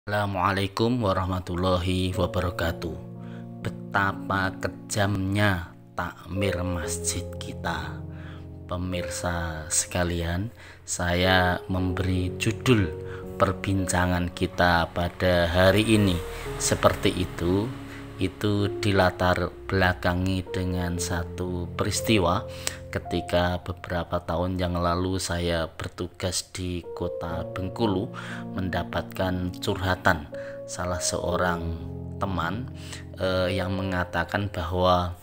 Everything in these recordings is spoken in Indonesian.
Assalamualaikum warahmatullahi wabarakatuh. Betapa kejamnya takmir masjid kita. Pemirsa sekalian, saya memberi judul perbincangan kita pada hari ini seperti itu dilatar belakangi dengan satu peristiwa ketika beberapa tahun yang lalu saya bertugas di kota Bengkulu, mendapatkan curhatan salah seorang teman yang mengatakan bahwa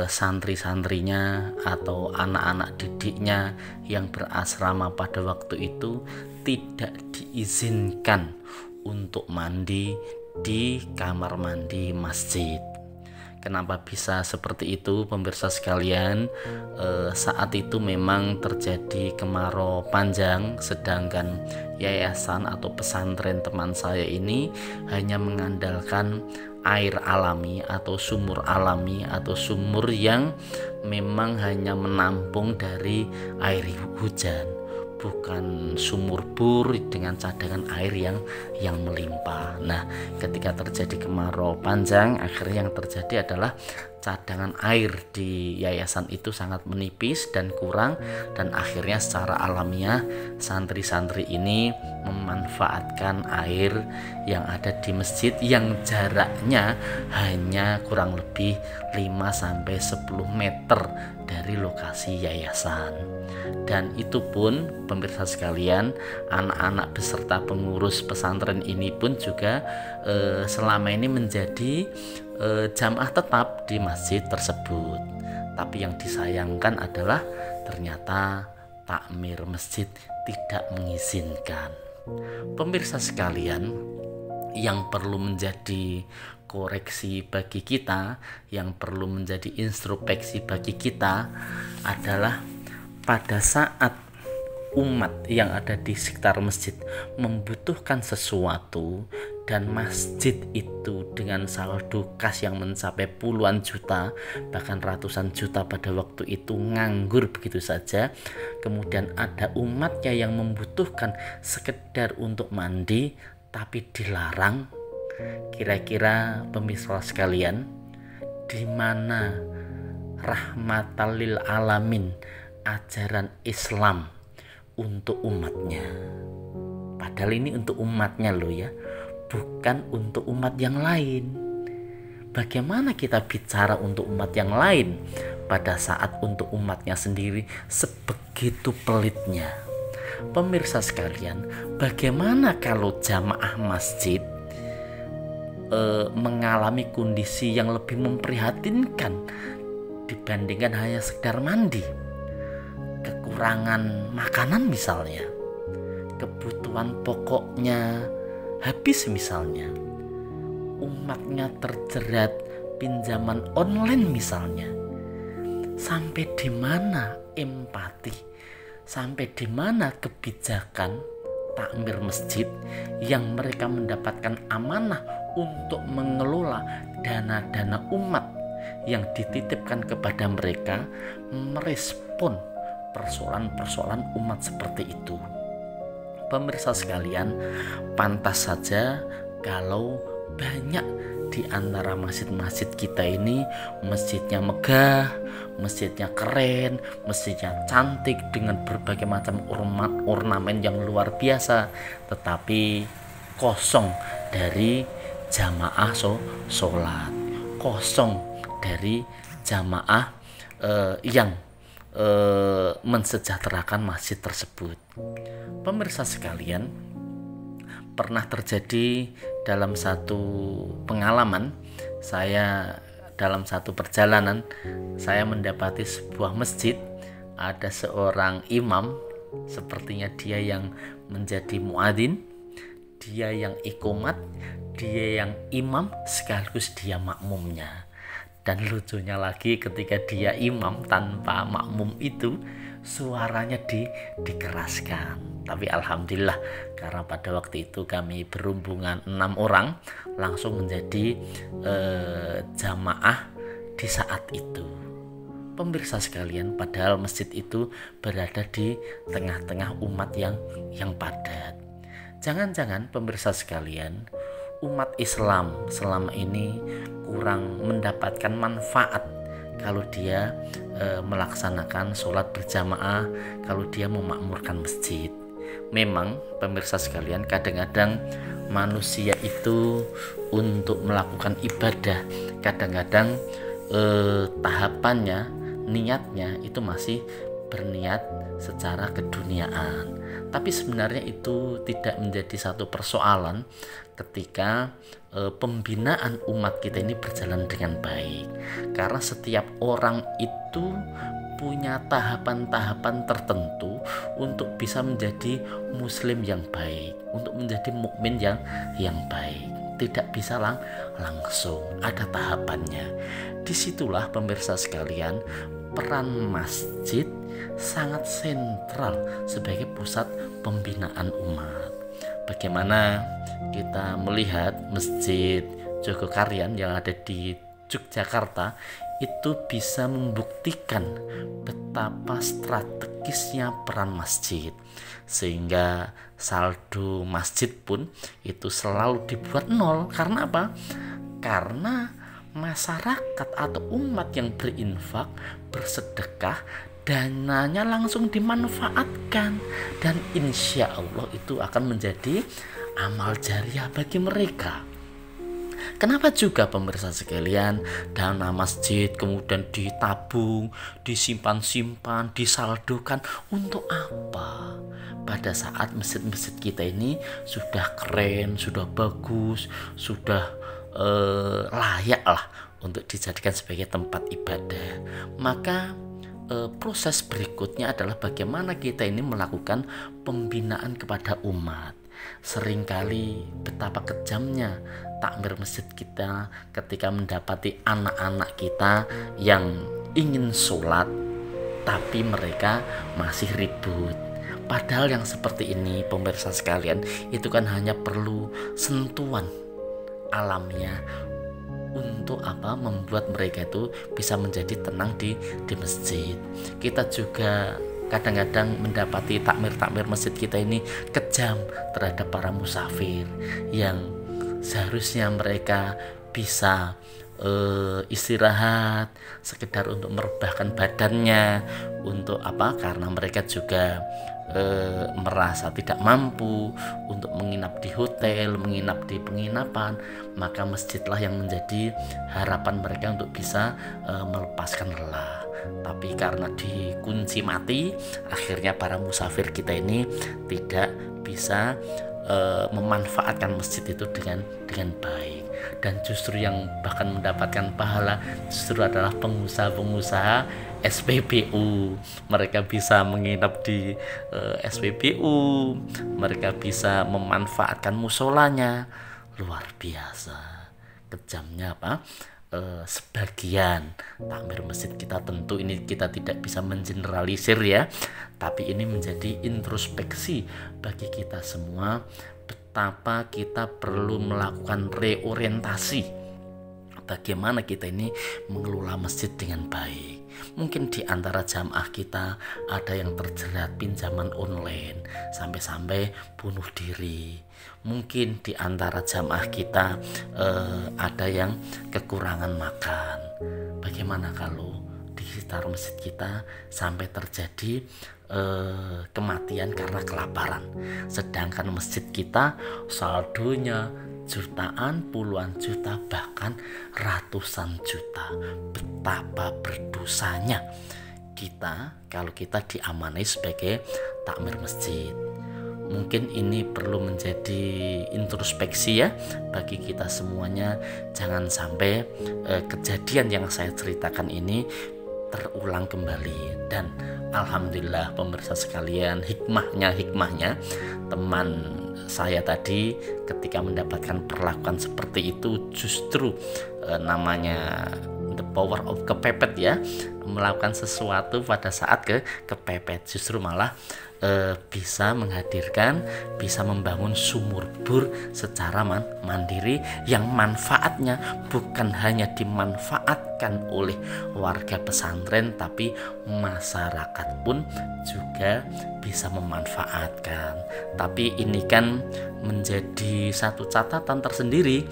santri-santrinya atau anak-anak didiknya yang berasrama pada waktu itu tidak diizinkan untuk mandi di kamar mandi masjid. Kenapa bisa seperti itu, pemirsa sekalian? Saat itu memang terjadi kemarau panjang, sedangkan yayasan atau pesantren teman saya ini hanya mengandalkan air alami atau sumur alami atau sumur yang memang hanya menampung dari air hujan, bukan sumur bor dengan cadangan air yang melimpah. Nah, ketika terjadi kemarau panjang, akhirnya yang terjadi adalah cadangan air di yayasan itu sangat menipis dan kurang, dan akhirnya secara alamiah santri-santri ini memanfaatkan air yang ada di masjid yang jaraknya hanya kurang lebih 5-10 meter dari lokasi yayasan. Dan itu pun, pemirsa sekalian, anak-anak beserta pengurus pesantren ini pun juga selama ini menjadi jamaah tetap di masjid tersebut. Tapi yang disayangkan adalah ternyata takmir masjid tidak mengizinkan. Pemirsa sekalian, yang perlu menjadi koreksi bagi kita, yang perlu menjadi introspeksi bagi kita adalah pada saat umat yang ada di sekitar masjid membutuhkan sesuatu dan masjid itu dengan saldo kas yang mencapai puluhan juta bahkan ratusan juta pada waktu itu nganggur begitu saja, kemudian ada umatnya yang membutuhkan sekedar untuk mandi tapi dilarang. Kira-kira pemirsa sekalian, di mana rahmatan lil alamin ajaran Islam untuk umatnya? Padahal ini untuk umatnya loh ya, bukan untuk umat yang lain. Bagaimana kita bicara untuk umat yang lain pada saat untuk umatnya sendiri sebegitu pelitnya? Pemirsa sekalian, bagaimana kalau jamaah masjid mengalami kondisi yang lebih memprihatinkan dibandingkan hanya sekedar mandi? Kekurangan makanan misalnya, kebutuhan pokoknya habis misalnya, umatnya terjerat pinjaman online misalnya. Sampai di mana empati, sampai di mana kebijakan takmir masjid yang mereka mendapatkan amanah untuk mengelola dana-dana umat yang dititipkan kepada mereka, merespon persoalan-persoalan umat seperti itu? Pemirsa sekalian, pantas saja kalau banyak di antara masjid-masjid kita ini masjidnya megah, masjidnya keren, masjidnya cantik dengan berbagai macam ornamen yang luar biasa, tetapi kosong dari jamaah sholat, kosong dari jamaah yang mensejahterakan masjid tersebut. Pemirsa sekalian, pernah terjadi dalam satu pengalaman saya, dalam satu perjalanan saya mendapati sebuah masjid, ada seorang imam, sepertinya dia yang menjadi muadzin, dia yang iqomat, dia yang imam sekaligus dia makmumnya. Dan lucunya lagi, ketika dia imam tanpa makmum itu suaranya dikeraskan. Tapi alhamdulillah, karena pada waktu itu kami berombongan 6 orang langsung menjadi jamaah di saat itu. Pemirsa sekalian, padahal masjid itu berada di tengah-tengah umat yang padat. Jangan-jangan pemirsa sekalian, umat Islam selama ini kurang mendapatkan manfaat kalau dia melaksanakan sholat berjamaah, kalau dia memakmurkan masjid. Memang pemirsa sekalian, kadang-kadang manusia itu untuk melakukan ibadah kadang-kadang tahapannya, niatnya itu masih berniat secara keduniaan. Tapi sebenarnya itu tidak menjadi satu persoalan ketika pembinaan umat kita ini berjalan dengan baik. Karena setiap orang itu punya tahapan-tahapan tertentu untuk bisa menjadi muslim yang baik, untuk menjadi mukmin yang baik. Tidak bisa langsung, ada tahapannya. Disitulah pemirsa sekalian, peran masjid sangat sentral sebagai pusat pembinaan umat. Bagaimana kita melihat Masjid Jogokaryan yang ada di Yogyakarta itu bisa membuktikan betapa strategisnya peran masjid, sehingga saldo masjid pun itu selalu dibuat nol. Karena apa? Karena masyarakat atau umat yang berinfak, bersedekah, dananya langsung dimanfaatkan, dan insya Allah itu akan menjadi amal jariah bagi mereka. Kenapa juga pemirsa sekalian, dana masjid kemudian ditabung, disimpan-simpan, disaldokan untuk apa? Pada saat masjid-masjid kita ini sudah keren, sudah bagus, sudah layak lah untuk dijadikan sebagai tempat ibadah, maka proses berikutnya adalah bagaimana kita ini melakukan pembinaan kepada umat. Seringkali betapa kejamnya takmir masjid kita ketika mendapati anak-anak kita yang ingin sholat tapi mereka masih ribut. Padahal yang seperti ini pemirsa sekalian, itu kan hanya perlu sentuhan alamnya untuk apa? Membuat mereka itu bisa menjadi tenang di masjid. Kita juga kadang-kadang mendapati takmir-takmir masjid kita ini kejam terhadap para musafir yang seharusnya mereka bisa istirahat sekedar untuk merebahkan badannya. Untuk apa? Karena mereka juga merasa tidak mampu untuk menginap di hotel, menginap di penginapan, maka masjidlah yang menjadi harapan mereka untuk bisa melepaskan lelah. Tapi karena dikunci mati, akhirnya para musafir kita ini tidak bisa memanfaatkan masjid itu dengan baik. Dan justru yang bahkan mendapatkan pahala justru adalah pengusaha-pengusaha SPBU. Mereka bisa menginap di SPBU, mereka bisa memanfaatkan musolanya. Luar biasa kejamnya apa? Sebagian takmir masjid kita, tentu ini kita tidak bisa mengeneralisir ya, tapi ini menjadi introspeksi bagi kita semua betapa kita perlu melakukan reorientasi bagaimana kita ini mengelola masjid dengan baik. Mungkin di antara jamaah kita ada yang terjerat pinjaman online sampai-sampai bunuh diri. Mungkin di antara jamaah kita ada yang kekurangan makan. Bagaimana kalau di sekitar masjid kita sampai terjadi kematian karena kelaparan, sedangkan masjid kita saldonya jutaan, puluhan juta, bahkan ratusan juta. Betapa berdosanya kita kalau kita diamanai sebagai takmir masjid. Mungkin ini perlu menjadi introspeksi ya bagi kita semuanya. Jangan sampai kejadian yang saya ceritakan ini terulang kembali. Dan alhamdulillah pemirsa sekalian, hikmahnya teman saya tadi ketika mendapatkan perlakuan seperti itu, justru namanya the power of kepepet ya, melakukan sesuatu pada saat kepepet, justru malah bisa menghadirkan, bisa membangun sumur bor secara mandiri yang manfaatnya bukan hanya dimanfaatkan oleh warga pesantren, tapi masyarakat pun juga bisa memanfaatkan. Tapi ini kan menjadi satu catatan tersendiri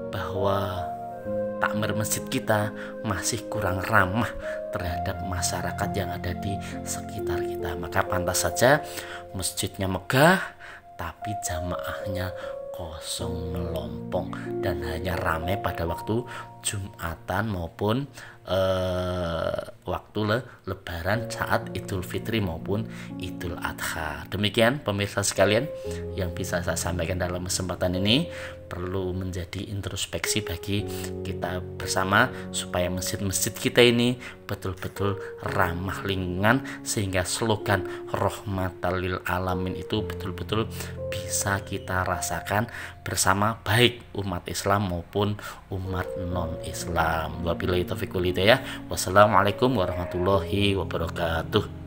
bahwa takmir masjid kita masih kurang ramah terhadap masyarakat yang ada di sekitar kita. Maka pantas saja masjidnya megah tapi jamaahnya kosong melompong dan hanya ramai pada waktu Jumatan maupun waktu Lebaran saat Idul Fitri maupun Idul Adha. Demikian pemirsa sekalian yang bisa saya sampaikan dalam kesempatan ini. Perlu menjadi introspeksi bagi kita bersama supaya masjid-masjid kita ini betul-betul ramah lingkungan, sehingga slogan rahmatal lil alamin itu betul-betul bisa kita rasakan bersama, baik umat Islam maupun umat non-Islam. Wabillahi taufiq wal hidayah. Wassalamualaikum warahmatullahi wabarakatuh.